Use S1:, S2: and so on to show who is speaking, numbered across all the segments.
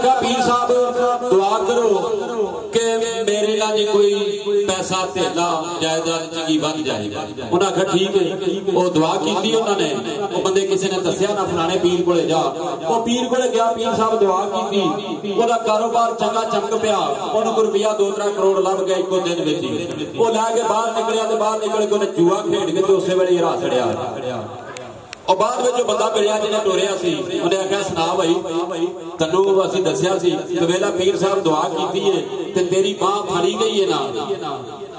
S1: आखा पीर साहब दुआ करो कि मेरे ना जी कोई पैसा धेला जायदाद चंगी बन जाए। उन्हें आखा ठीक है, वो दुआ की उन्होंने, वो बंदे किसी ने दसिया ना फलाने पीर को जा, वो पीर को गया, पीर साहब दुआ की, कारोबार चंगा चमक पिया, उन्होंने रुपया 2-3 करोड़ लभ गया एक दिन में। वो लैके बाहर निकलिया, बाहर निकल के उन्हें जुआ खेड के उस वेले हरा छड़िया। और बाद में जो बंदा मिलिया जिन्हें टोरिया सी, उन्हें आख्या सुना भाई तेनू असीं दसिया सी वेला पीर साहब दुआ की है ते तेरी बांह फड़ी गई है ना।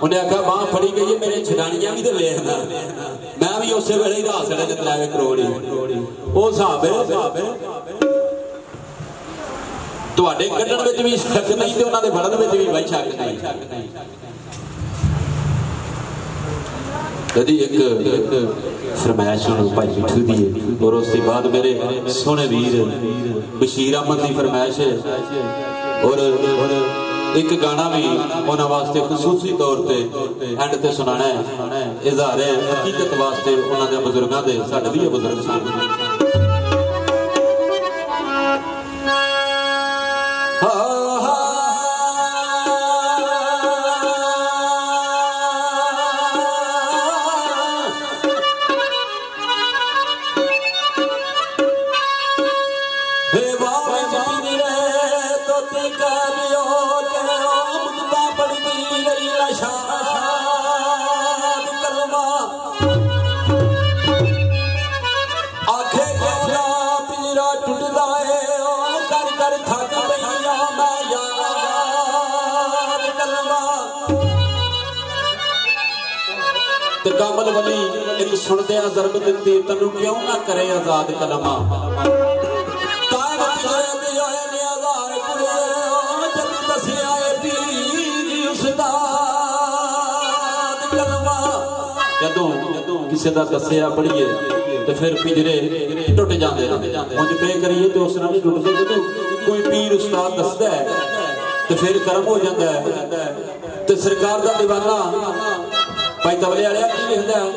S1: उन्हें आख्या बांह फड़ी गई है, मेरे छड़ानियां भी तो वेखना, मैं भी उस वेले ही हरा छड़े 3 करोड़। वो हिसाब है तुहाडे कड्ढण विच भी शक नहीं ते उन्हां दे फड़न विच भी भाई शक नहीं। कदी एक फरमाइश भाई मिठू दी और उसके बाद मेरे सोहने वीर बशीर अहमद की फरमाइश है और एक गाना भी उन्होंने वास्ते खसूसी तौर पर एंड ते सुनाना है। इजहार हकीकत वास्ते उन्होंने बुजुर्गों के साडे भी बुजुर्ग सन। कामल वली एक सुनदिया जरब दिती, तनु क्यों ना करे आजाद कलमा। जदों किसी का दसिया पढ़िए तो फिर पिंजरे टुट जाते हैं, उंज पे करिए तो उस तरह नहीं टुटते। जो कोई पीर उस्ताद दसदा है तो फिर कर्म हो जाता है। तो सरकार का दीवाना भाई तबले वाले की लिखता है,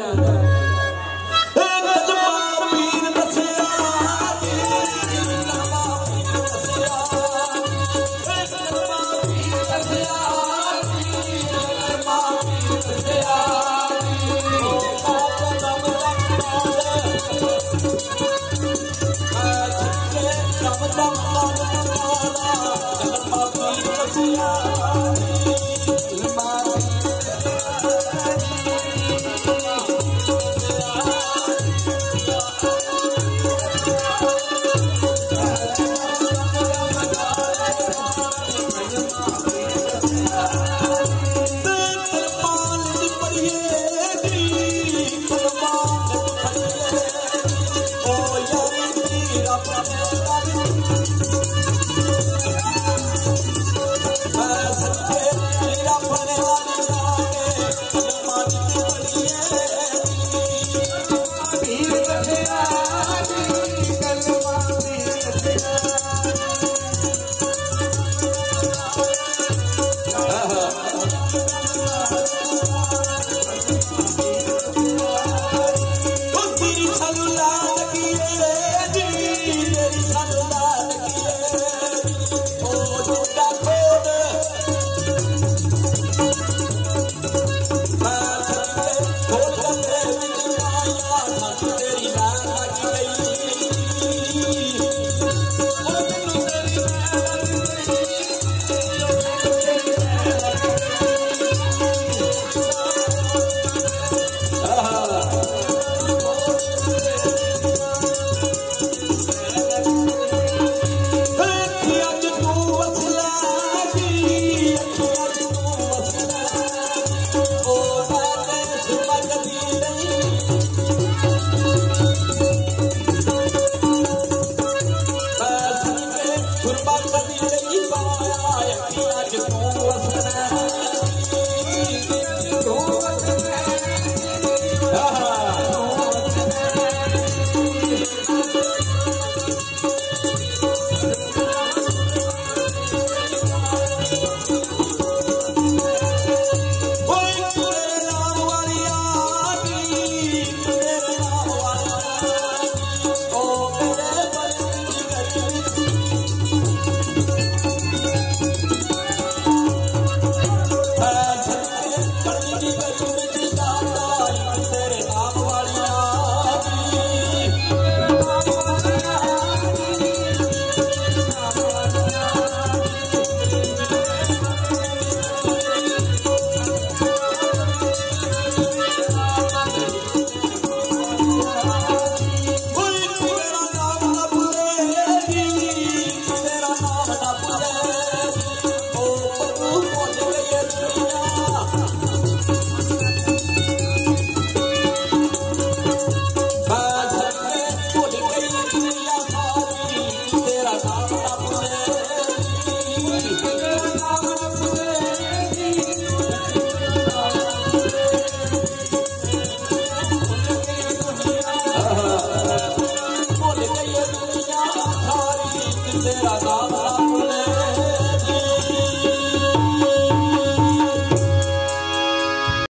S2: Bye.